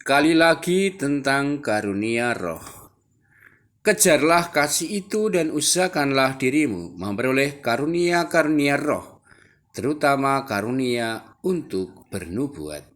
Sekali lagi tentang karunia roh. Kejarlah kasih itu dan usahakanlah dirimu memperoleh karunia-karunia roh, terutama karunia untuk bernubuat.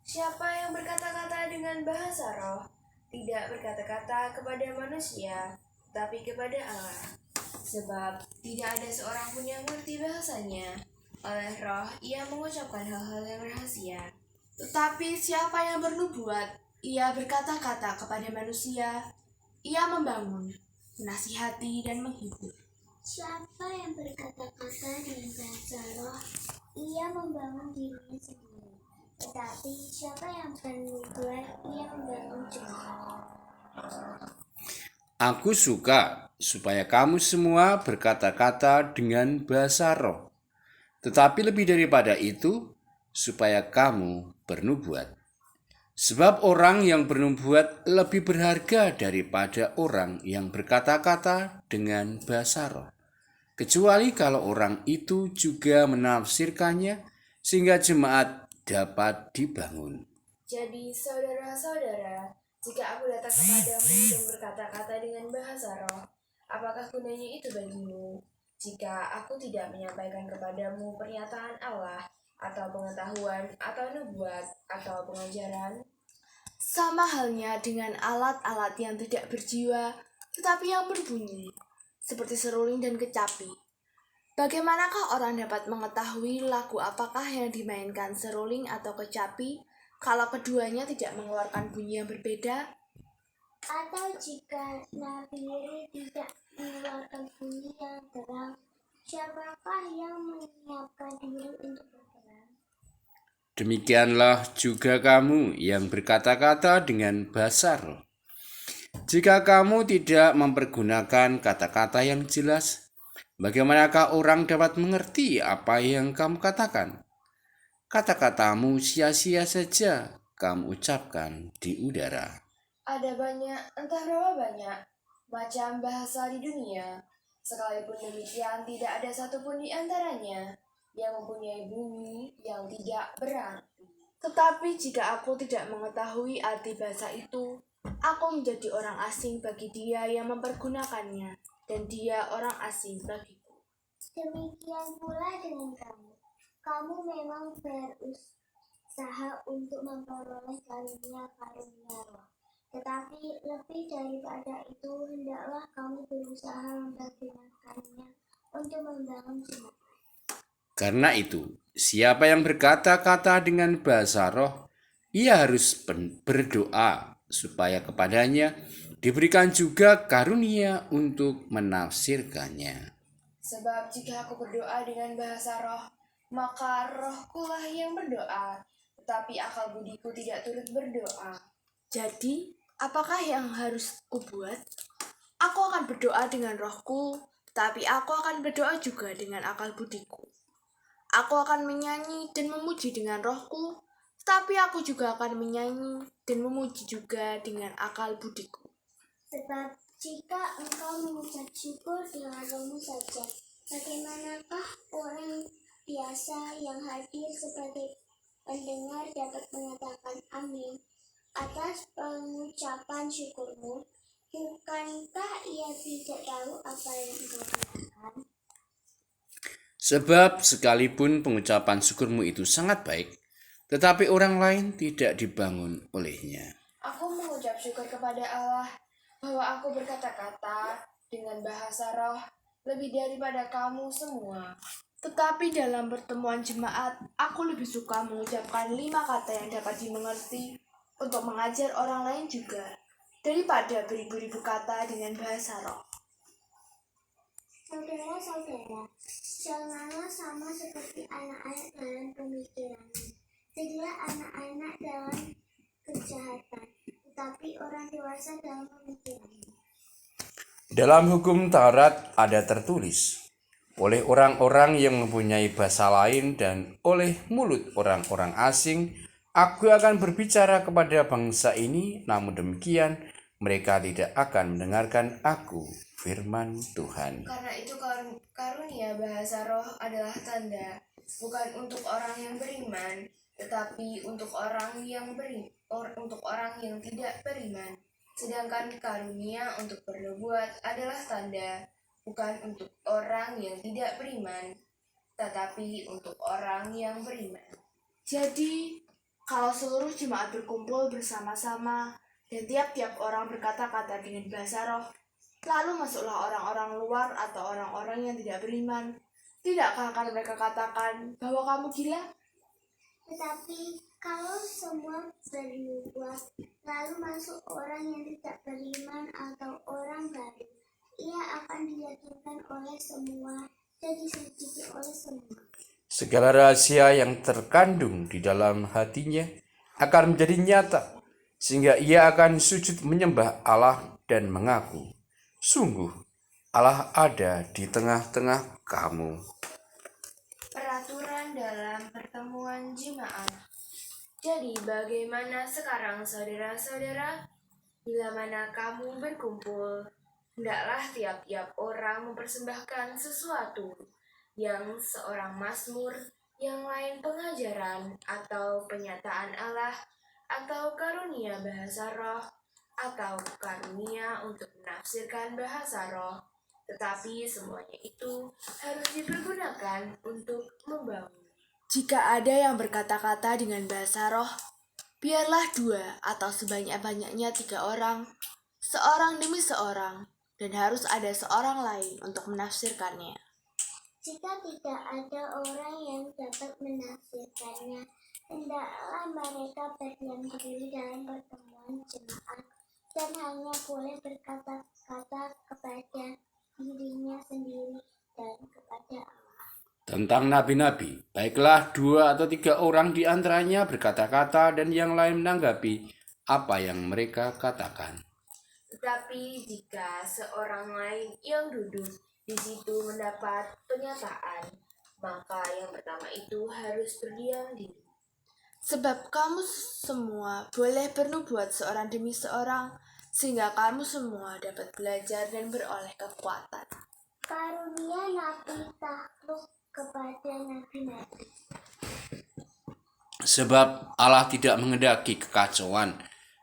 Siapa yang berkata-kata dengan bahasa roh, tidak berkata-kata kepada manusia, tapi kepada Allah. Sebab tidak ada seorang pun yang mengerti bahasanya. Oleh roh, ia mengucapkan hal-hal yang rahasia. Tetapi siapa yang bernubuat, ia berkata-kata kepada manusia, ia membangun, menasihati, dan menghibur. Siapa yang berkata-kata dengan bahasa roh, ia membangun dirinya sendiri. Tetapi siapa yang bernubuat, ia membangun jemaat. Aku suka supaya kamu semua berkata-kata dengan bahasa roh. Tetapi lebih daripada itu, supaya kamu bernubuat. Sebab orang yang bernubuat lebih berharga daripada orang yang berkata-kata dengan bahasa roh. Kecuali kalau orang itu juga menafsirkannya sehingga jemaat dapat dibangun. Jadi saudara-saudara, jika aku datang kepadamu dan berkata-kata dengan bahasa roh, apakah gunanya itu bagimu? Jika aku tidak menyampaikan kepadamu pernyataan Allah, atau pengetahuan, atau nubuat, atau pengajaran? Sama halnya dengan alat-alat yang tidak berjiwa, tetapi yang berbunyi, seperti seruling dan kecapi. Bagaimanakah orang dapat mengetahui lagu apakah yang dimainkan seruling atau kecapi kalau keduanya tidak mengeluarkan bunyi yang berbeda? Atau jika nabire tidak mengeluarkan bunyi yang terang, siapakah yang menyiapkan diri untuk berperang? Demikianlah juga kamu yang berkata-kata dengan bahasa roh. Jika kamu tidak mempergunakan kata-kata yang jelas, bagaimanakah orang dapat mengerti apa yang kamu katakan? Kata-katamu sia-sia saja kamu ucapkan di udara. Ada banyak, entah berapa banyak, macam bahasa di dunia. Sekalipun demikian, tidak ada satupun di antaranya yang mempunyai bunyi yang tidak berarti. Tetapi jika aku tidak mengetahui arti bahasa itu, aku menjadi orang asing bagi dia yang mempergunakannya, dan dia orang asing bagiku. Demikian pula dengan kamu. Kamu memang berusaha untuk memperoleh karunia-karunia roh. Tetapi lebih daripada itu, hendaklah kamu berusaha mempergunakannya untuk membangun jemaat. Karena itu, siapa yang berkata-kata dengan bahasa roh, ia harus berdoa supaya kepadanya diberikan juga karunia untuk menafsirkannya. Sebab jika aku berdoa dengan bahasa roh, maka rohkulah yang berdoa, tetapi akal budiku tidak turut berdoa. Jadi, apakah yang harus kubuat? Aku akan berdoa dengan rohku, tapi aku akan berdoa juga dengan akal budiku. Aku akan menyanyi dan memuji dengan rohku, tapi aku juga akan menyanyi dan memuji juga dengan akal budiku. Sebab jika engkau mengucap syukur dengan rohmu saja, bagaimanakah orang biasa yang hadir sebagai pendengar dapat mengatakan amin atas pengucapan syukurmu? Bukankah ia tidak tahu apa yang engkau katakan? Sebab sekalipun pengucapan syukurmu itu sangat baik, tetapi orang lain tidak dibangun olehnya. Aku mengucap syukur kepada Allah bahwa aku berkata-kata dengan bahasa roh lebih daripada kamu semua. Tetapi dalam pertemuan jemaat, aku lebih suka mengucapkan 5 kata yang dapat dimengerti untuk mengajar orang lain juga, daripada beribu-ribu kata dengan bahasa roh. Saudara-saudara, janganlah sama seperti anak-anak dalam pemikirannya. Jadilah anak-anak dalam kejahatan, tetapi orang dewasa dalam pemikirannya. Dalam hukum Taurat ada tertulis, oleh orang-orang yang mempunyai bahasa lain dan oleh mulut orang-orang asing, aku akan berbicara kepada bangsa ini, namun demikian mereka tidak akan mendengarkan aku, firman Tuhan. Karena itu karunia bahasa roh adalah tanda, bukan untuk orang yang beriman, tetapi untuk orang yang untuk orang yang tidak beriman. Sedangkan karunia untuk bernubuat adalah tanda, bukan untuk orang yang tidak beriman, tetapi untuk orang yang beriman. Jadi, kalau seluruh jemaat berkumpul bersama-sama dan tiap-tiap orang berkata-kata dengan bahasa roh, lalu masuklah orang-orang luar atau orang-orang yang tidak beriman, tidakkah akan mereka katakan bahwa kamu gila? Tetapi kalau semua bernubuat, lalu masuk orang yang tidak beriman atau orang baru, ia akan diyakinkan oleh semua dan diselidiki oleh semua. Segala rahasia yang terkandung di dalam hatinya akan menjadi nyata, sehingga ia akan sujud menyembah Allah dan mengaku, sungguh Allah ada di tengah-tengah kamu. Peraturan dalam pertemuan jemaat. Jadi bagaimana sekarang saudara-saudara? Bila mana kamu berkumpul, hendaklah tiap-tiap orang mempersembahkan sesuatu, yang seorang mazmur, yang lain pengajaran, atau penyataan Allah, atau karunia bahasa roh, atau karunia untuk menafsirkan bahasa roh. Tetapi semuanya itu harus dipergunakan untuk membangun. Jika ada yang berkata-kata dengan bahasa roh, biarlah 2 atau sebanyak-banyaknya 3 orang, seorang demi seorang, dan harus ada seorang lain untuk menafsirkannya. Jika tidak ada orang yang dapat menafsirkannya, hendaklah mereka berdiam diri dalam pertemuan jemaat dan hanya boleh berkata-kata kepada dirinya sendiri dan kepada Allah. Tentang nabi-nabi, baiklah 2 atau 3 orang di antaranya berkata-kata dan yang lain menanggapi apa yang mereka katakan. Tetapi jika seorang lain yang duduk di situ mendapat penyataan, maka yang pertama itu harus berdiam diri. Sebab kamu semua boleh bernubuat seorang demi seorang, sehingga kamu semua dapat belajar dan beroleh kekuatan. Karunia nabi takluk kepada nabi-nabi. Sebab Allah tidak menghendaki kekacauan,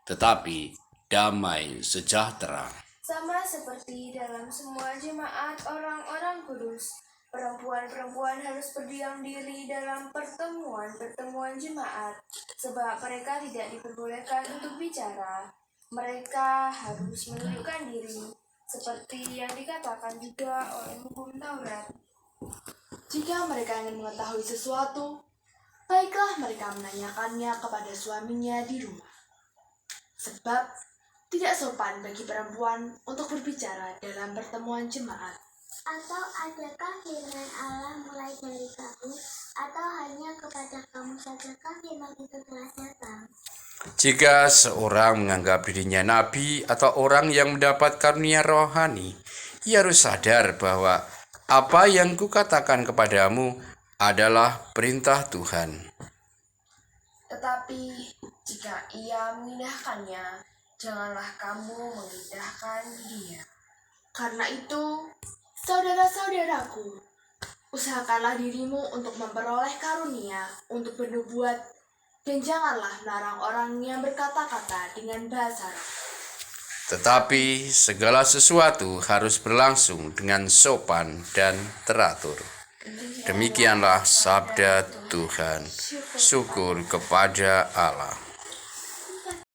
tetapi damai sejahtera. Sama seperti dalam semua jemaat orang-orang kudus, perempuan-perempuan harus berdiam diri dalam pertemuan jemaat, sebab mereka tidak diperbolehkan untuk bicara. Mereka harus menundukkan diri, seperti yang dikatakan juga oleh hukum Taurat. Jika mereka ingin mengetahui sesuatu, baiklah mereka menanyakannya kepada suaminya di rumah. Sebab tidak sopan bagi perempuan untuk berbicara dalam pertemuan jemaat. Atau adakah firman Allah mulai dari kamu, atau hanya kepada kamu sajakah firman itu telah datang? Jika seorang menganggap dirinya nabi atau orang yang mendapat karunia rohani, ia harus sadar bahwa apa yang kukatakan kepadamu adalah perintah Tuhan. Tetapi jika ia mengindahkannya, janganlah kamu mengindahkan dia. Karena itu, saudara-saudaraku, usahakanlah dirimu untuk memperoleh karunia untuk bernubuat, dan janganlah melarang orang yang berkata-kata dengan bahasa roh. Tetapi segala sesuatu harus berlangsung dengan sopan dan teratur. Demikianlah sabda Tuhan. Syukur kepada Allah.